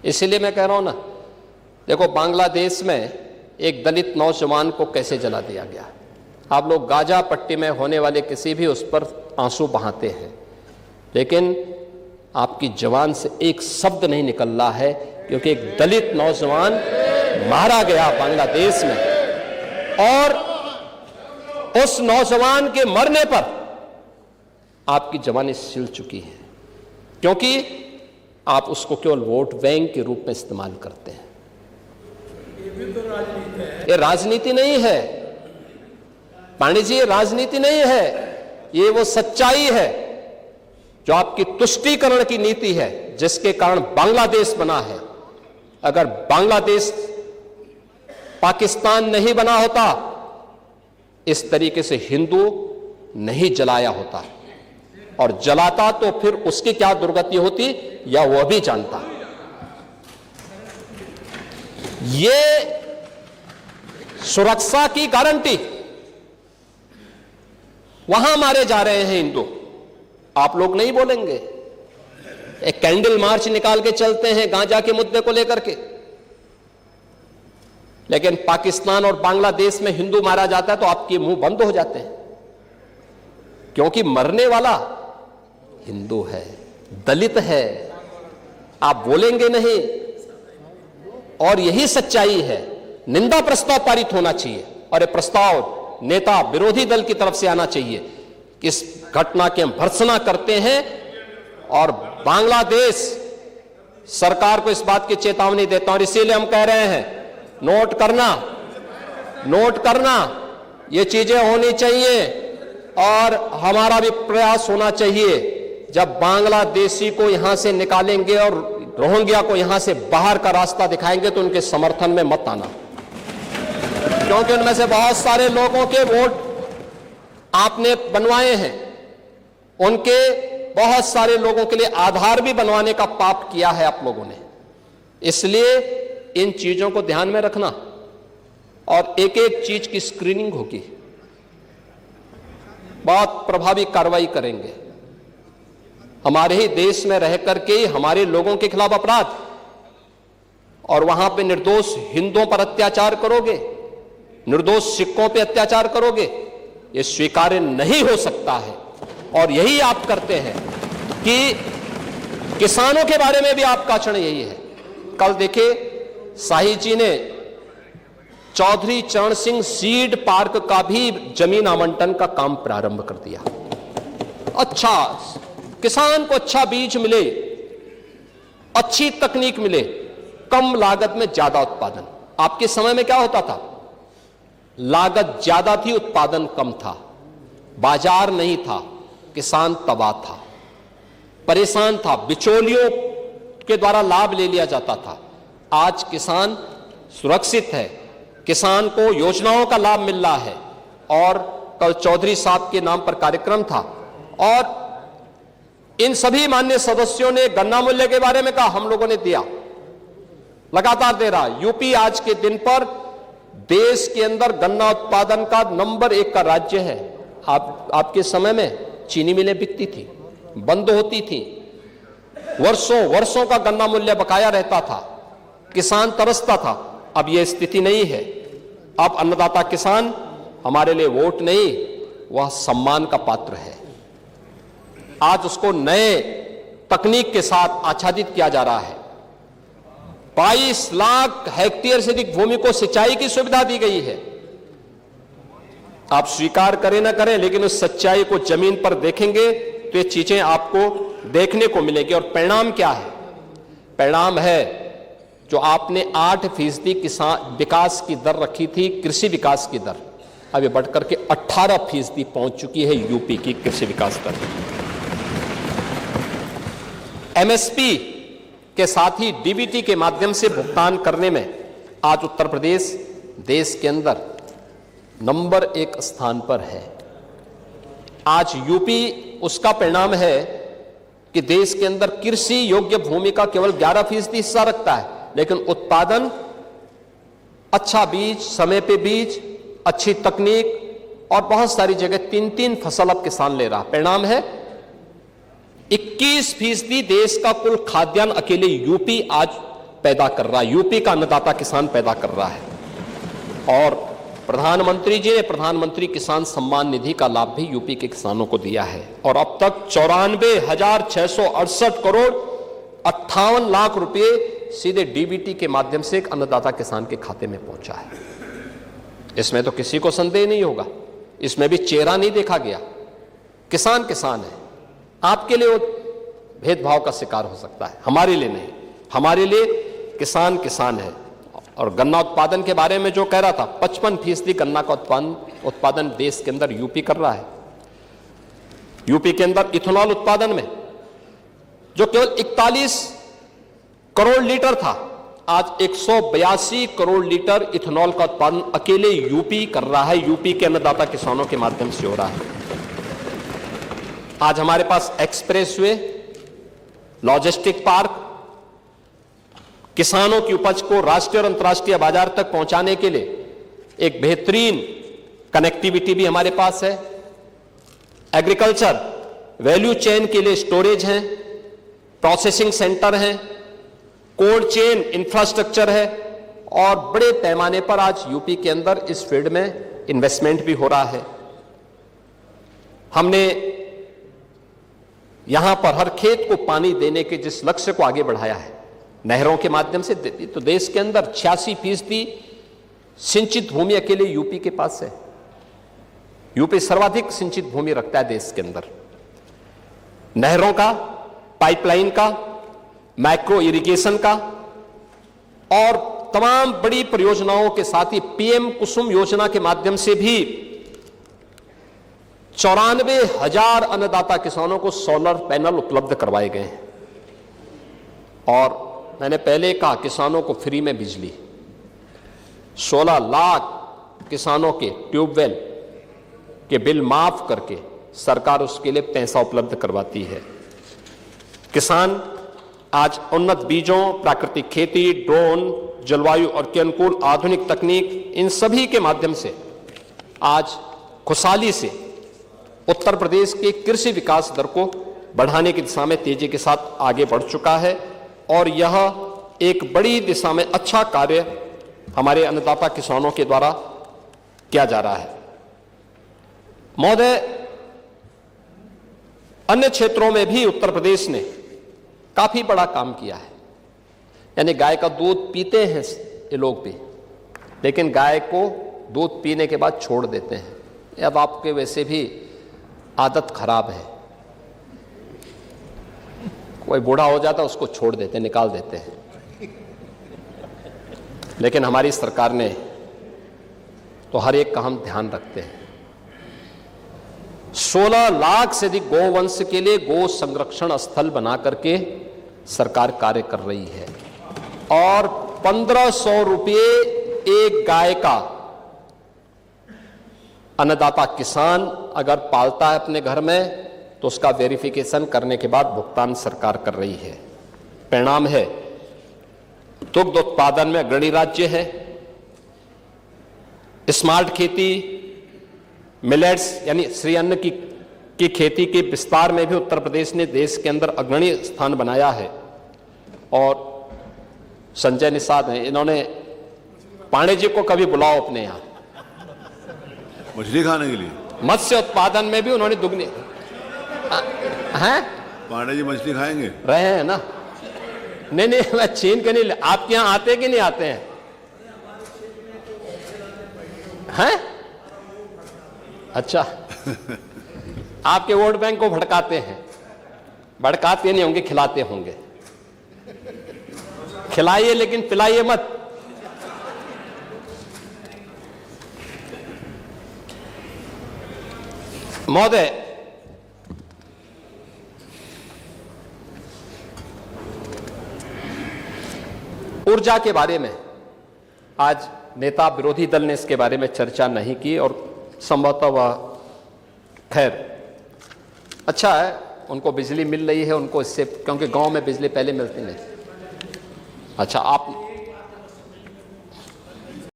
इसीलिए मैं कह रहा हूं ना, देखो बांग्लादेश में एक दलित नौजवान को कैसे जला दिया गया। आप लोग गाजा पट्टी में होने वाले किसी भी उस पर आंसू बहाते हैं, लेकिन आपकी जवान से एक शब्द नहीं निकल रहा है, क्योंकि एक दलित नौजवान मारा गया बांग्लादेश में, और उस नौजवान के मरने पर आपकी जवानी सिल चुकी है, क्योंकि आप उसको केवल वोट बैंक के रूप में इस्तेमाल करते हैं। ये राजनीति नहीं है पांडे जी, ये राजनीति नहीं है, ये वो सच्चाई है जो आपकी तुष्टीकरण की नीति है, जिसके कारण बांग्लादेश बना है। अगर बांग्लादेश पाकिस्तान नहीं बना होता, इस तरीके से हिंदू नहीं जलाया होता, और जलाता तो फिर उसकी क्या दुर्गति होती या वह भी जानता। ये सुरक्षा की गारंटी, वहां मारे जा रहे हैं हिंदू, आप लोग नहीं बोलेंगे। एक कैंडल मार्च निकाल के चलते हैं गांजा के मुद्दे को लेकर के, लेकिन पाकिस्तान और बांग्लादेश में हिंदू मारा जाता है तो आपके मुंह बंद हो जाते हैं, क्योंकि मरने वाला हिंदू है, दलित है, आप बोलेंगे नहीं। और यही सच्चाई है। निंदा प्रस्ताव पारित होना चाहिए, और यह प्रस्ताव नेता विरोधी दल की तरफ से आना चाहिए। इस घटना की हम भर्त्सना करते हैं और बांग्लादेश सरकार को इस बात की चेतावनी देता हूं, और इसीलिए हम कह रहे हैं नोट करना, ये चीजें होनी चाहिए, और हमारा भी प्रयास होना चाहिए। जब बांग्लादेशी को यहां से निकालेंगे और रोहिंग्या को यहां से बाहर का रास्ता दिखाएंगे तो उनके समर्थन में मत आना, क्योंकि उनमें से बहुत सारे लोगों के वोट आपने बनवाए हैं, उनके बहुत सारे लोगों के लिए आधार भी बनवाने का पाप किया है आप लोगों ने। इसलिए इन चीजों को ध्यान में रखना, और एक एक चीज की स्क्रीनिंग होगी, बहुत प्रभावी कार्रवाई करेंगे। हमारे ही देश में रह करके हमारे लोगों के खिलाफ अपराध, और वहां पे निर्दोष हिंदुओं पर अत्याचार करोगे, निर्दोष सिखों पे अत्याचार करोगे, ये स्वीकार्य नहीं हो सकता है। और यही आप करते हैं कि किसानों के बारे में भी आपका आचरण यही है। कल देखिए शाही जी ने चौधरी चरण सिंह सीड पार्क का भी जमीन आवंटन का काम प्रारंभ कर दिया। अच्छा, किसान को अच्छा बीज मिले, अच्छी तकनीक मिले, कम लागत में ज्यादा उत्पादन। आपके समय में क्या होता था? लागत ज्यादा थी, उत्पादन कम था, बाजार नहीं था, किसान तबाह था, परेशान था, बिचौलियों के द्वारा लाभ ले लिया जाता था। आज किसान सुरक्षित है, किसान को योजनाओं का लाभ मिल रहा है। और कल चौधरी साहब के नाम पर कार्यक्रम था, और इन सभी माननीय सदस्यों ने गन्ना मूल्य के बारे में कहा, हम लोगों ने दिया, लगातार दे रहा। यूपी आज के दिन पर देश के अंदर गन्ना उत्पादन का नंबर 1 का राज्य है। आपके समय में चीनी मिलें बिकती थी, बंद होती थी, वर्षों वर्षों का गन्ना मूल्य बकाया रहता था, किसान तरसता था। अब यह स्थिति नहीं है। अब अन्नदाता किसान हमारे लिए वोट नहीं, वह सम्मान का पात्र है। आज उसको नए तकनीक के साथ आच्छादित किया जा रहा है। 22 लाख हेक्टेयर से अधिक भूमि को सिंचाई की सुविधा दी गई है। आप स्वीकार करें ना करें, लेकिन उस सच्चाई को जमीन पर देखेंगे तो ये चीजें आपको देखने को मिलेगी। और परिणाम क्या है? परिणाम है जो आपने 8% किसान विकास की दर रखी थी, कृषि विकास की दर, अब ये बढ़कर के 18% पहुंच चुकी है यूपी की कृषि विकास दर। एमएसपी के साथ ही डीबीटी के माध्यम से भुगतान करने में आज उत्तर प्रदेश देश के अंदर नंबर 1 स्थान पर है। आज यूपी उसका परिणाम है कि देश के अंदर कृषि योग्य भूमि का केवल 11% हिस्सा रखता है, लेकिन उत्पादन, अच्छा बीज, समय पे बीज, अच्छी तकनीक और बहुत सारी जगह 3-3 फसल अब किसान ले रहा। परिणाम है 21% देश का कुल खाद्यान्न अकेले यूपी आज पैदा कर रहा है, यूपी का अन्नदाता किसान पैदा कर रहा है। और प्रधानमंत्री जी ने प्रधानमंत्री किसान सम्मान निधि का लाभ भी यूपी के किसानों को दिया है और अब तक 94,668 करोड़ 58 लाख रुपए सीधे डीबीटी के माध्यम से एक अन्नदाता किसान के खाते में पहुंचा है। इसमें तो किसी को संदेह नहीं होगा, इसमें भी चेहरा नहीं देखा गया। किसान किसान है, आपके लिए वो भेदभाव का शिकार हो सकता है, हमारे लिए नहीं। हमारे लिए किसान किसान है। और गन्ना उत्पादन के बारे में जो कह रहा था, 55% गन्ना का उत्पादन देश के अंदर यूपी कर रहा है। यूपी के अंदर इथेनॉल उत्पादन में जो केवल 41 करोड़ लीटर था, आज 182 करोड़ लीटर इथेनॉल का उत्पादन अकेले यूपी कर रहा है, यूपी के अन्नदाता किसानों के माध्यम से हो रहा है। आज हमारे पास एक्सप्रेसवे, लॉजिस्टिक पार्क, किसानों की उपज को राष्ट्रीय और अंतर्राष्ट्रीय बाजार तक पहुंचाने के लिए एक बेहतरीन कनेक्टिविटी भी हमारे पास है। एग्रीकल्चर वैल्यू चेन के लिए स्टोरेज है, प्रोसेसिंग सेंटर है, कोल्ड चेन इंफ्रास्ट्रक्चर है और बड़े पैमाने पर आज यूपी के अंदर इस फील्ड में इन्वेस्टमेंट भी हो रहा है। हमने यहां पर हर खेत को पानी देने के जिस लक्ष्य को आगे बढ़ाया है, नहरों के माध्यम से, तो देश के अंदर 86% सिंचित भूमि अकेले यूपी के पास है। यूपी सर्वाधिक सिंचित भूमि रखता है देश के अंदर। नहरों का, पाइपलाइन का, माइक्रो इरिगेशन का और तमाम बड़ी परियोजनाओं के साथ ही पीएम कुसुम योजना के माध्यम से भी 94,000 अन्नदाता किसानों को सोलर पैनल उपलब्ध करवाए गए हैं। और मैंने पहले कहा, किसानों को फ्री में बिजली, 16 लाख किसानों के ट्यूबवेल के बिल माफ करके सरकार उसके लिए पैसा उपलब्ध करवाती है। किसान आज उन्नत बीजों, प्राकृतिक खेती, ड्रोन, जलवायु और के अनुकूल आधुनिक तकनीक, इन सभी के माध्यम से आज खुशहाली से उत्तर प्रदेश के कृषि विकास दर को बढ़ाने की दिशा में तेजी के साथ आगे बढ़ चुका है और यह एक बड़ी दिशा में अच्छा कार्य हमारे अन्नदाता किसानों के द्वारा किया जा रहा है। महोदय, अन्य क्षेत्रों में भी उत्तर प्रदेश ने काफी बड़ा काम किया है। यानी गाय का दूध पीते हैं ये लोग भी, लेकिन गाय को दूध पीने के बाद छोड़ देते हैं। अब आपके वैसे भी आदत खराब है, कोई बूढ़ा हो जाता है उसको छोड़ देते हैं, निकाल देते हैं। लेकिन हमारी सरकार ने तो हर एक का हम ध्यान रखते हैं। 16 लाख से अधिक गोवंश के लिए गो संरक्षण स्थल बना करके सरकार कार्य कर रही है और 1500 रुपये एक गाय का अन्नदाता किसान अगर पालता है अपने घर में तो उसका वेरिफिकेशन करने के बाद भुगतान सरकार कर रही है। परिणाम है, दुग्ध उत्पादन में अग्रणी राज्य है। स्मार्ट खेती, मिलेट्स यानी श्री अन्न की खेती के विस्तार में भी उत्तर प्रदेश ने देश के अंदर अग्रणी स्थान बनाया है। और संजय निषाद हैं, इन्होंने पांडे जी को कभी बुलाओ अपने यहां मछली खाने के लिए। मत्स्य उत्पादन में भी उन्होंने दुगनी हैं। पांडे जी मछली खाएंगे? रहे हैं ना? नहीं, मैं छीन के नहीं। आपके यहां आते कि नहीं आते हैं? हैं? अच्छा। आपके वोट बैंक को भड़काते हैं। भड़काते नहीं होंगे, खिलाते होंगे। खिलाइए लेकिन पिलाइए मत। महोदय, ऊर्जा के बारे में आज नेता विरोधी दल ने इसके बारे में चर्चा नहीं की और संभवतः वह, खैर अच्छा है, उनको बिजली मिल रही है उनको इससे, क्योंकि गांव में बिजली पहले मिलती नहीं। अच्छा, आप